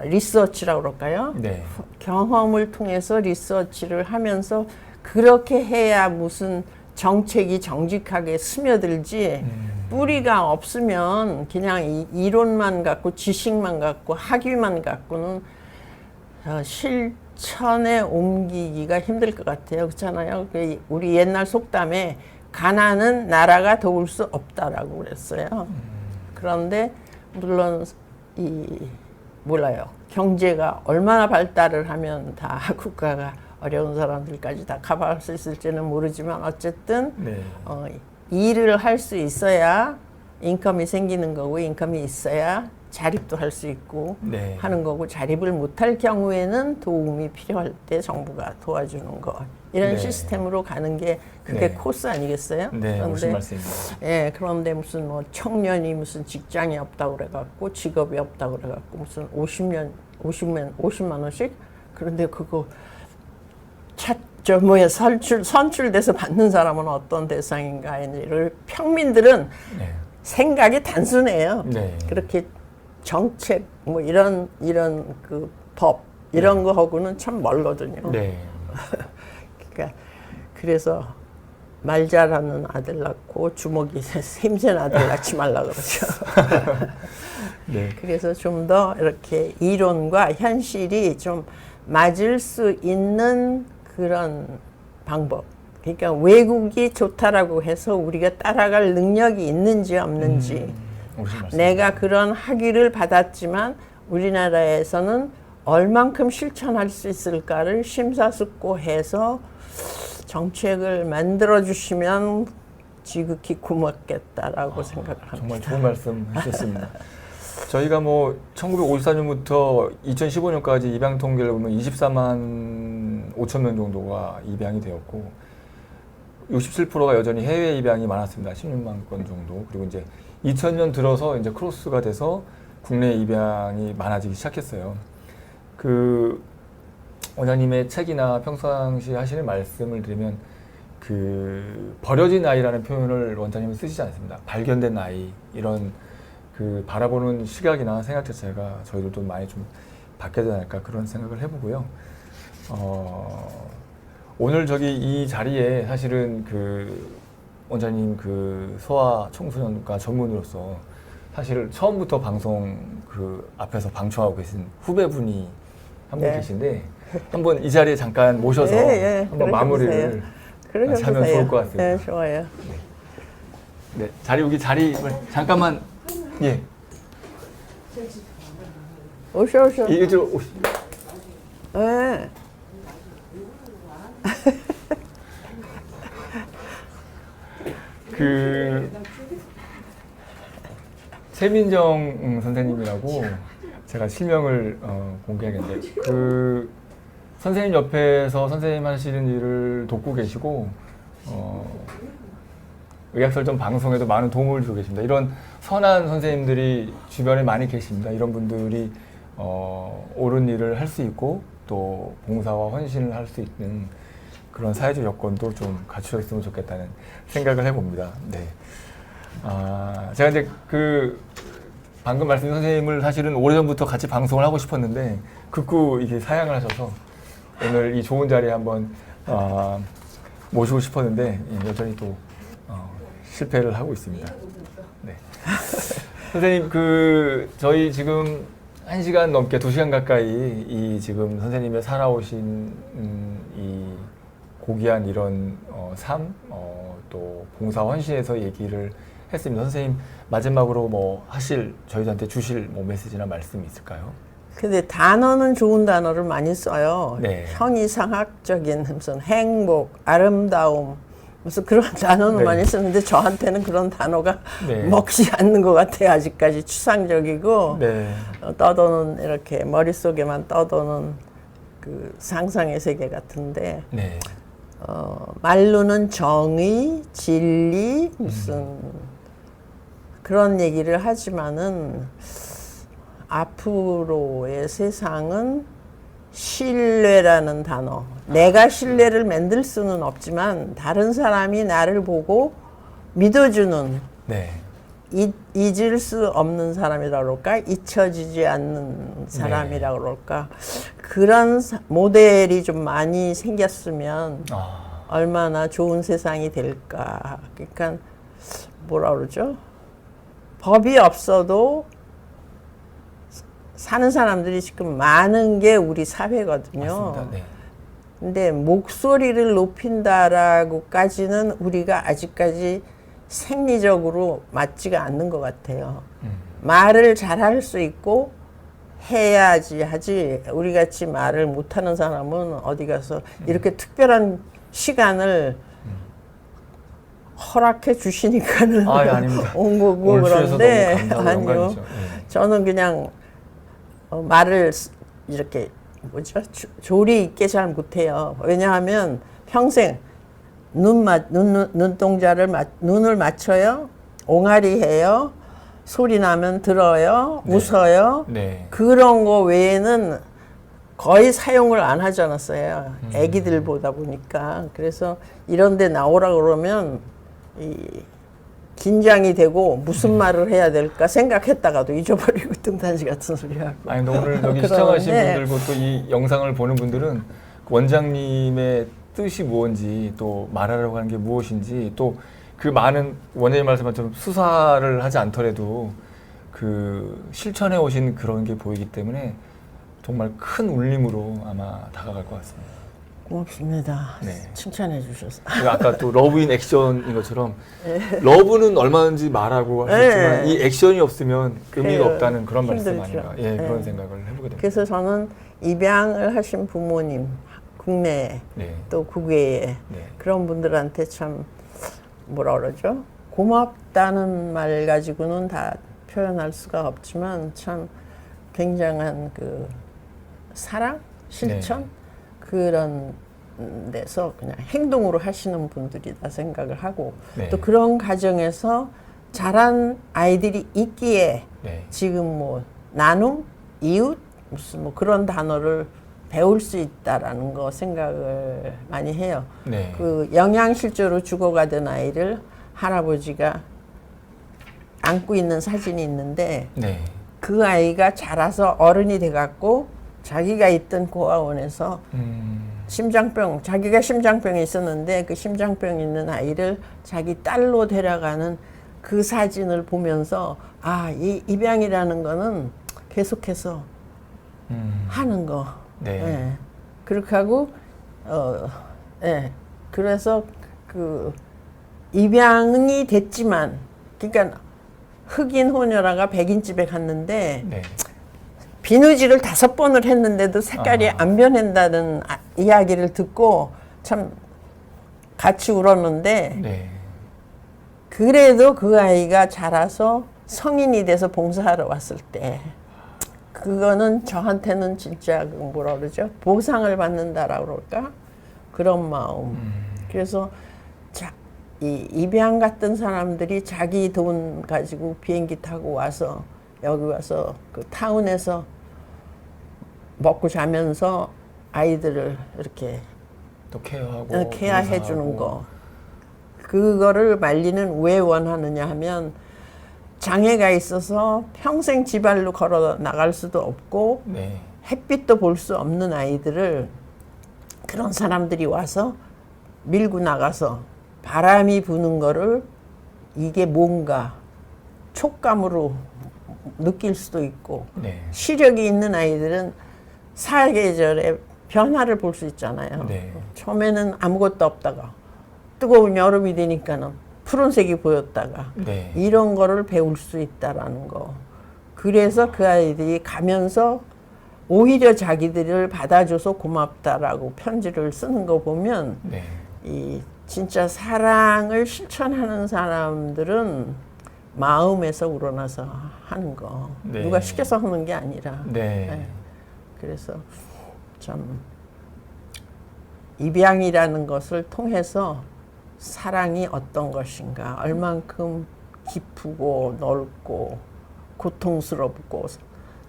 리서치라고 그럴까요? 네. 경험을 통해서 리서치를 하면서 그렇게 해야 무슨 정책이 정직하게 스며들지 뿌리가 없으면 그냥 이론만 갖고 지식만 갖고 학위만 갖고는 실천에 옮기기가 힘들 것 같아요. 그렇잖아요. 우리 옛날 속담에 가난은 나라가 도울 수 없다라고 그랬어요. 그런데 물론 몰라요. 경제가 얼마나 발달을 하면 다 국가가 어려운 사람들까지 다 커버할 수 있을지는 모르지만 어쨌든 네. 일을 할 수 있어야 인컴이 생기는 거고 인컴이 있어야 자립도 할 수 있고 네. 하는 거고, 자립을 못할 경우에는 도움이 필요할 때 정부가 도와주는 거, 이런 네. 시스템으로 가는 게 그게 네. 코스 아니겠어요? 네, 무슨 말씀입니다. 예, 그런데 무슨 뭐 청년이 무슨 직장이 없다고 그래갖고 직업이 없다고 그래갖고 무슨 50만 원씩, 그런데 그거 저 뭐야 선출돼서 받는 사람은 어떤 대상인가를 평민들은 네. 생각이 단순해요. 네. 그렇게 정책 뭐 이런 그 법 이런 거하고는 참 멀거든요. 네. 그러니까 그래서 말 잘하는 아들 낳고 주먹이 샘센 아들 낳지 말라 그러죠. 네. 그래서 좀 더 이렇게 이론과 현실이 좀 맞을 수 있는 그런 방법. 그러니까 외국이 좋다라고 해서 우리가 따라갈 능력이 있는지 없는지, 무슨 말씀? 내가 그런 학위를 받았지만 우리나라에서는 얼만큼 실천할 수 있을까를 심사숙고해서 정책을 만들어 주시면 지극히 고맙겠다라고 생각을 합니다. 정말 좋은 말씀 하셨습니다. 저희가 뭐 1954년부터 2015년까지 입양 통계를 보면 24만 5천 명 정도가 입양이 되었고 67%가 여전히 해외 입양이 많았습니다. 16만 건 정도. 그리고 이제 2000년 들어서 이제 크로스가 돼서 국내 입양이 많아지기 시작했어요. 그 원장님의 책이나 평상시 하시는 말씀을 들으면 그 버려진 아이라는 표현을 원장님은 쓰시지 않습니다. 발견된 아이, 이런 그 바라보는 시각이나 생각 자체가 저희들도 많이 좀 바뀌어야 되지 않을까 그런 생각을 해보고요. 오늘 저기 이 자리에 사실은 그 원장님 그 소아 청소년과 전문으로서 사실 처음부터 방송 그 앞에서 방청하고 계신 후배분이 한 분 네. 계신데 한번 이 자리에 잠깐 모셔서 한번 마무리를 하면 좋을 것 같습니다. 네, 좋아요. 네, 여기 자리 잠깐만. 예. 오셔. 이쪽으로 오시. 네. 그 최민정 선생님이라고 제가 실명을 공개하겠는데 그 선생님 옆에서 선생님 하시는 일을 돕고 계시고 의학설전 방송에도 많은 도움을 주고 계십니다. 이런 선한 선생님들이 주변에 많이 계십니다. 이런 분들이 옳은 일을 할 수 있고 또 봉사와 헌신을 할 수 있는 그런 사회적 여건도 좀 갖추었으면 좋겠다는 생각을 해봅니다. 네. 제가 이제 그 방금 말씀드린 선생님을 사실은 오래전부터 같이 방송을 하고 싶었는데 극구 이게 사양을 하셔서 오늘 이 좋은 자리에 한번 모시고 싶었는데 여전히 또 실패를 하고 있습니다. 네. 선생님 그 저희 지금 1시간 넘게 2시간 가까이 이 지금 선생님의 살아오신 이 고귀한 이런 삶, 또 봉사 헌신에서 얘기를 했습니다. 선생님 마지막으로 뭐 저희한테 주실 뭐 메시지나 말씀이 있을까요? 근데 단어는 좋은 단어를 많이 써요. 네. 형이상학적인 무슨 행복, 아름다움, 무슨 그런 단어는 네. 많이 쓰는데 저한테는 그런 단어가 네. 먹지 않는 것 같아요. 아직까지 추상적이고 네. 떠도는 이렇게 머릿속에만 떠도는 그 상상의 세계 같은데 네. 말로는 정의, 진리 무슨 그런 얘기를 하지만은 앞으로의 세상은 신뢰라는 단어. 내가 신뢰를 만들 수는 없지만 다른 사람이 나를 보고 믿어주는, 네. 잊을 수 없는 사람이라 그럴까? 잊혀지지 않는 사람이라 그럴까? 그런 모델이 좀 많이 생겼으면 얼마나 좋은 세상이 될까. 그러니까 뭐라 그러죠? 법이 없어도 사는 사람들이 지금 많은 게 우리 사회거든요. 맞습니다. 네. 근데 목소리를 높인다라고까지는 우리가 아직까지 생리적으로 맞지가 않는 것 같아요. 말을 잘할 수 있고 해야지 하지, 우리 같이 말을 못하는 사람은 어디 가서 이렇게 특별한 시간을 허락해 주시니까는 아닙니다. 온 거고 오늘 주셔서 그런데 너무 감사하고 아니요. 영광이죠. 네. 저는 그냥 말을 이렇게 뭐죠? 조리 있게 잘 못해요. 왜냐하면 평생 눈을 맞춰요. 옹알이 해요. 소리 나면 들어요. 네. 웃어요. 네. 그런 거 외에는 거의 사용을 안 하지 않았어요. 애기들 보다 보니까. 그래서 이런 데 나오라 그러면 긴장이 되고 무슨 말을 해야 될까 생각했다가도 잊어버리고 등단지 같은 소리 하고. 아니 근데 오늘 여기 그런, 시청하신 네. 분들고 또 이 영상을 보는 분들은 원장님의 뜻이 무엇인지 또 말하려고 하는 게 무엇인지 또 그 많은 원장님 말씀처럼 수사를 하지 않더라도 그 실천해 오신 그런 게 보이기 때문에 정말 큰 울림으로 아마 다가갈 것 같습니다. 고맙습니다. 네. 칭찬해 주셔서. 그리고 아까 또 러브인 액션인 것처럼 러브는 얼마든지 말하고 하셨지만 네. 이 액션이 없으면 의미가 그 없다는 그런 말씀 힘들죠. 아닌가. 예, 네. 그런 생각을 해보게 됩니다. 그래서 저는 입양을 하신 부모님, 국내에 네. 또 국외에 네. 그런 분들한테 참 뭐라 그러죠? 고맙다는 말 가지고는 다 표현할 수가 없지만 참 굉장한 그 사랑, 실천 네. 그런 데서 그냥 행동으로 하시는 분들이다 생각을 하고 네. 또 그런 가정에서 자란 아이들이 있기에 네. 지금 뭐 나눔, 이웃 무슨 뭐 그런 단어를 배울 수 있다라는 거 생각을 많이 해요. 네. 그 영양실조로 죽어가던 아이를 할아버지가 안고 있는 사진이 있는데 네. 그 아이가 자라서 어른이 돼갖고 자기가 있던 고아원에서 심장병, 자기가 심장병이 있었는데 그 심장병 있는 아이를 자기 딸로 데려가는 그 사진을 보면서 아, 이 입양이라는 거는 계속해서 하는 거. 네. 예. 그렇게 하고, 예. 그래서 그 입양이 됐지만, 그러니까 흑인 호녀라가 백인집에 갔는데, 네. 비누질을 5번을 했는데도 색깔이 안 변한다는 이야기를 듣고 참 같이 울었는데 네. 그래도 그 아이가 자라서 성인이 돼서 봉사하러 왔을 때 그거는 저한테는 진짜 그 뭐라 그러죠? 보상을 받는다라고 그럴까? 그런 마음. 그래서 이 입양 같은 사람들이 자기 돈 가지고 비행기 타고 와서 여기 와서 그 타운에서 먹고 자면서 아이들을 이렇게 또 케어하고 케어해 주는 봉사하고. 거. 그거를 말리는 왜 원하느냐 하면 장애가 있어서 평생 지발로 걸어 나갈 수도 없고 네. 햇빛도 볼 수 없는 아이들을 그런 사람들이 와서 밀고 나가서 바람이 부는 거를 이게 뭔가 촉감으로 느낄 수도 있고 네. 시력이 있는 아이들은 사계절의 변화를 볼 수 있잖아요. 네. 처음에는 아무것도 없다가 뜨거운 여름이 되니까는 푸른색이 보였다가 네. 이런 거를 배울 수 있다라는 거. 그래서 그 아이들이 가면서 오히려 자기들을 받아줘서 고맙다라고 편지를 쓰는 거 보면 네. 이 진짜 사랑을 실천하는 사람들은 마음에서 우러나서 하는 거. 네. 누가 시켜서 하는 게 아니라. 네. 네. 그래서 참 입양이라는 것을 통해서 사랑이 어떤 것인가, 얼만큼 깊고 넓고 고통스럽고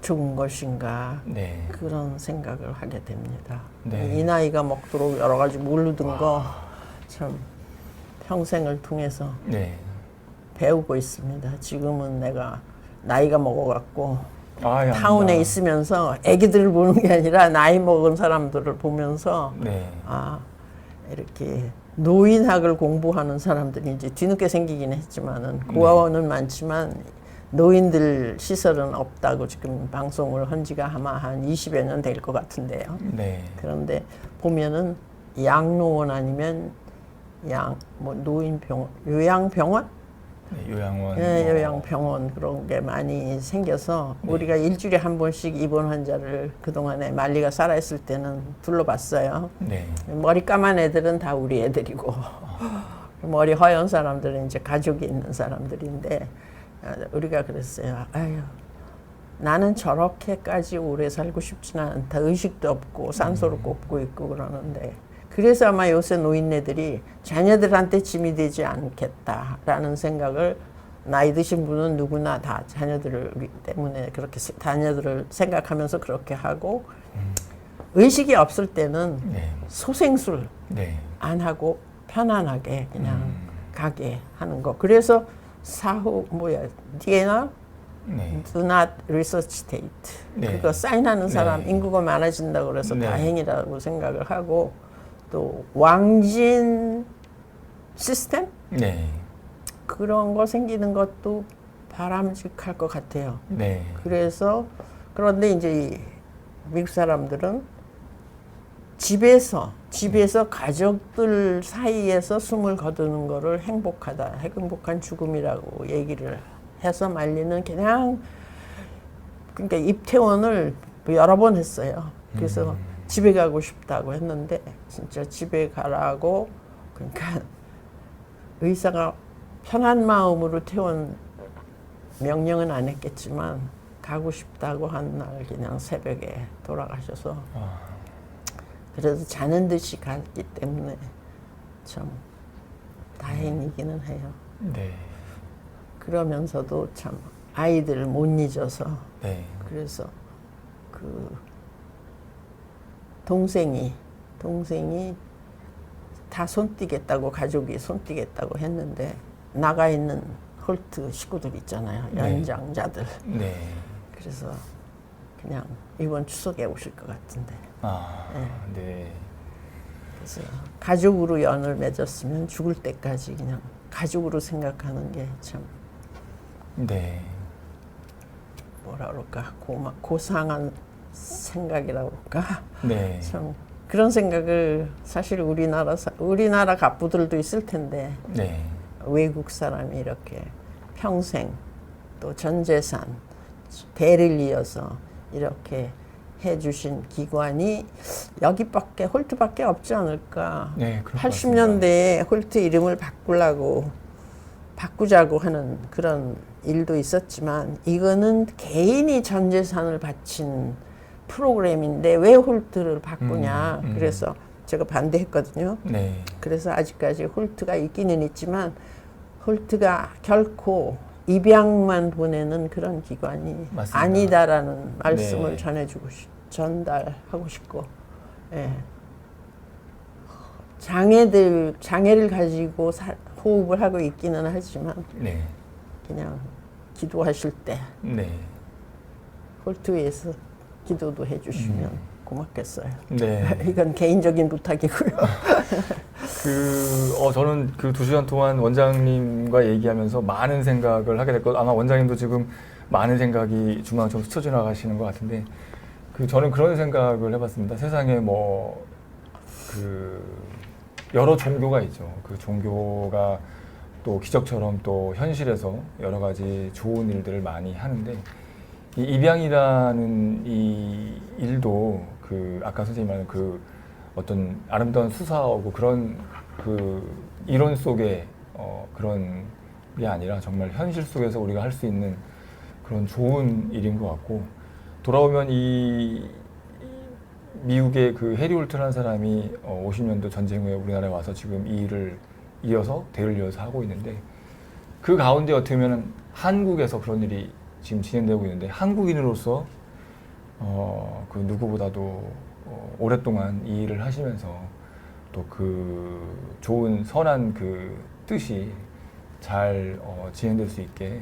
좋은 것인가 네. 그런 생각을 하게 됩니다. 네. 이 나이가 먹도록 여러 가지 모르던 거 참 평생을 통해서 네. 배우고 있습니다. 지금은 내가 나이가 먹어갖고 아, 예, 타운에 아닙니다. 있으면서 애기들을 보는 게 아니라 나이 먹은 사람들을 보면서 네. 아 이렇게 노인학을 공부하는 사람들이 이제 뒤늦게 생기긴 했지만은 고아원은 많지만 노인들 시설은 없다고 지금 방송을 한 지가 아마 한 20여 년 될 것 같은데요. 네. 그런데 보면은 양로원 아니면 노인병원, 요양병원? 네, 요양원. 예, 뭐. 요양병원 그런 게 많이 생겨서 네. 우리가 일주일에 한 번씩 입원 환자를 그동안에 말리가 살아있을 때는 둘러봤어요. 네. 머리 까만 애들은 다 우리 애들이고 머리 허연 사람들은 이제 가족이 있는 사람들인데 우리가 그랬어요. 아유 나는 저렇게까지 오래 살고 싶지는 않다. 의식도 없고 산소를 꼽고 있고 그러는데 그래서 아마 요새 노인네들이 자녀들한테 짐이 되지 않겠다라는 생각을 나이 드신 분은 누구나 다 자녀들을 때문에 그렇게 자녀들을 생각하면서 그렇게 하고 의식이 없을 때는 네. 소생술 네. 안 하고 편안하게 그냥 가게 하는 거. 그래서 사후 DNR 네. Do not resuscitate. 네. 그거 사인하는 사람 네. 인구가 많아진다고 그래서 네. 다행이라고 생각을 하고 또 왕진 시스템 네. 그런 거 생기는 것도 바람직할 것 같아요. 네. 그래서 그런데 이제 이 미국 사람들은 집에서 가족들 사이에서 숨을 거두는 거를 행복한 죽음이라고 얘기를 해서 말리는 그냥 그러니까 입퇴원을 여러 번 했어요. 그래서 집에 가고 싶다고 했는데 진짜 집에 가라고 그러니까 의사가 편한 마음으로 퇴원 명령은 안 했겠지만 가고 싶다고 한 날 그냥 새벽에 돌아가셔서 그래도 자는 듯이 갔기 때문에 참 다행이기는 해요. 네. 그러면서도 참 아이들을 못 잊어서 네. 그래서 그 동생이 다 손띄겠다고 가족이 손띄겠다고 했는데 나가 있는 홀트 식구들 있잖아요. 네. 연장자들. 네. 그래서 그냥 이번 추석에 오실 것 같은데. 네. 그래서 가족으로 연을 맺었으면 죽을 때까지 그냥 가족으로 생각하는 게 참 네. 뭐라 그럴까 고상한 생각이라고 그럴까. 네. 참 그런 생각을 사실 우리나라 갑부들도 있을 텐데 네. 외국 사람이 이렇게 평생 또 전 재산 대를 이어서 이렇게 해주신 기관이 여기밖에 홀트밖에 없지 않을까. 네, 그럴 것 80년대에 홀트 이름을 바꾸자고 하는 그런 일도 있었지만 이거는 개인이 전 재산을 바친 프로그램인데 왜 홀트를 바꾸냐. 그래서 제가 반대했거든요. 네. 그래서 아직까지 홀트가 있기는 있지만 홀트가 결코 입양만 보내는 그런 기관이 맞습니다. 아니다라는 말씀을 네. 전달하고 싶고, 예. 장애를 가지고 호흡을 하고 있기는 하지만 네. 그냥 기도하실 때 네. 홀트에서 기도도 해주시면 고맙겠어요. 네. 이건 개인적인 부탁이고요. 저는 그 2시간 동안 원장님과 얘기하면서 많은 생각을 하게 됐고, 아마 원장님도 지금 많은 생각이 중앙처럼 스쳐 지나가시는 것 같은데, 저는 그런 생각을 해봤습니다. 세상에 여러 종교가 있죠. 그 종교가 또 기적처럼 또 현실에서 여러 가지 좋은 일들을 많이 하는데, 이 입양이라는 이 일도 아까 선생님 말한 어떤 아름다운 수사하고 그런 이론 속의 그런 게 아니라 정말 현실 속에서 우리가 할 수 있는 그런 좋은 일인 것 같고, 돌아오면 이 미국의 해리 홀트라는 사람이 50년도 전쟁 후에 우리나라에 와서 지금 이 일을 대를 이어서 하고 있는데, 그 가운데 어떻게 보면 한국에서 그런 일이 지금 진행되고 있는데, 한국인으로서 누구보다도 오랫동안 이 일을 하시면서 또 좋은 선한 뜻이 잘 진행될 수 있게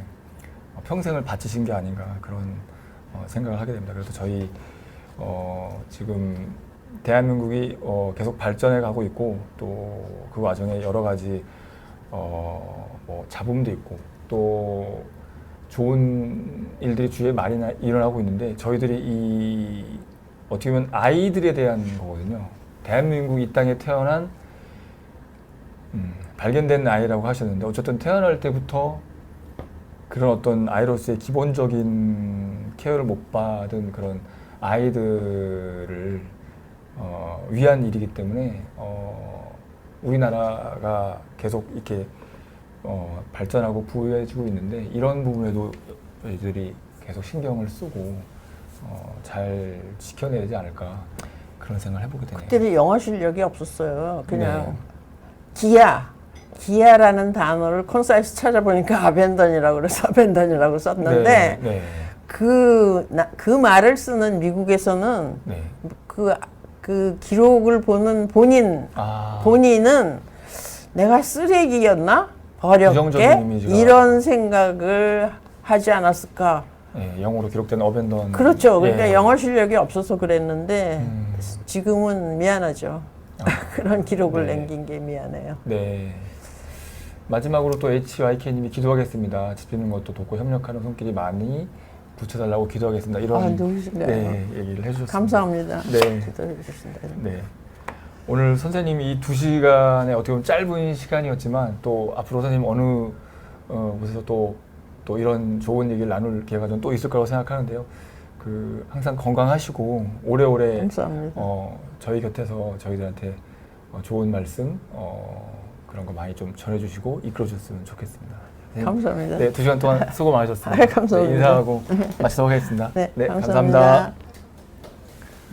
평생을 바치신 게 아닌가 그런 생각을 하게 됩니다. 그래서 저희 지금 대한민국이 계속 발전해 가고 있고, 또 그 과정에 여러 가지 잡음도 있고 또 좋은 일들이 주위에 많이 일어나고 있는데, 저희들이 어떻게 보면 아이들에 대한 거거든요. 대한민국 이 땅에 태어난 발견된 아이라고 하셨는데, 어쨌든 태어날 때부터 그런 어떤 아이로서의 기본적인 케어를 못 받은 그런 아이들을 위한 일이기 때문에 우리나라가 계속 이렇게 발전하고 부유해지고 있는데, 이런 부분에도 저희들이 계속 신경을 쓰고 잘 지켜내야 되지 않을까 그런 생각을 해보게 되네요. 그때는 영어 실력이 없었어요. 그냥 기아라는 단어를 콘사이트 찾아보니까 아벤던이라고 그래서 아벤던이라고 썼는데 네. 그 말을 쓰는 미국에서는 네. 그 기록을 보는 본인은 내가 쓰레기였나? 부정적인 버렸게? 이미지가. 이런 생각을 하지 않았을까? 네, 영어로 기록된 어벤던. 그렇죠. 그러니까 예. 영어 실력이 없어서 그랬는데 지금은 미안하죠. 그런 기록을 네. 남긴 게 미안해요. 네. 마지막으로 또 HYK님이 기도하겠습니다. 집히는 것도 돕고 협력하는 손길이 많이 붙여달라고 기도하겠습니다. 이런 누구신가요? 네, 얘기를 해주셨습니다. 감사합니다. 네. 기도해 주셨습니다. 네. 오늘 선생님이 이 2시간의 어떻게 보면 짧은 시간이었지만 또 앞으로 선생님 어느 곳에서 또 이런 좋은 얘기를 나눌 기회가 좀 또 있을 거라고 생각하는데요. 항상 건강하시고 오래오래 감사합니다. 저희 곁에서 저희들한테 좋은 말씀 그런 거 많이 좀 전해주시고 이끌어주셨으면 좋겠습니다. 네. 감사합니다. 네, 2시간 동안 수고 많으셨습니다. 감사합니다. 네, 인사하고 마치도록 하겠습니다. 네, 네, 감사합니다. 감사합니다.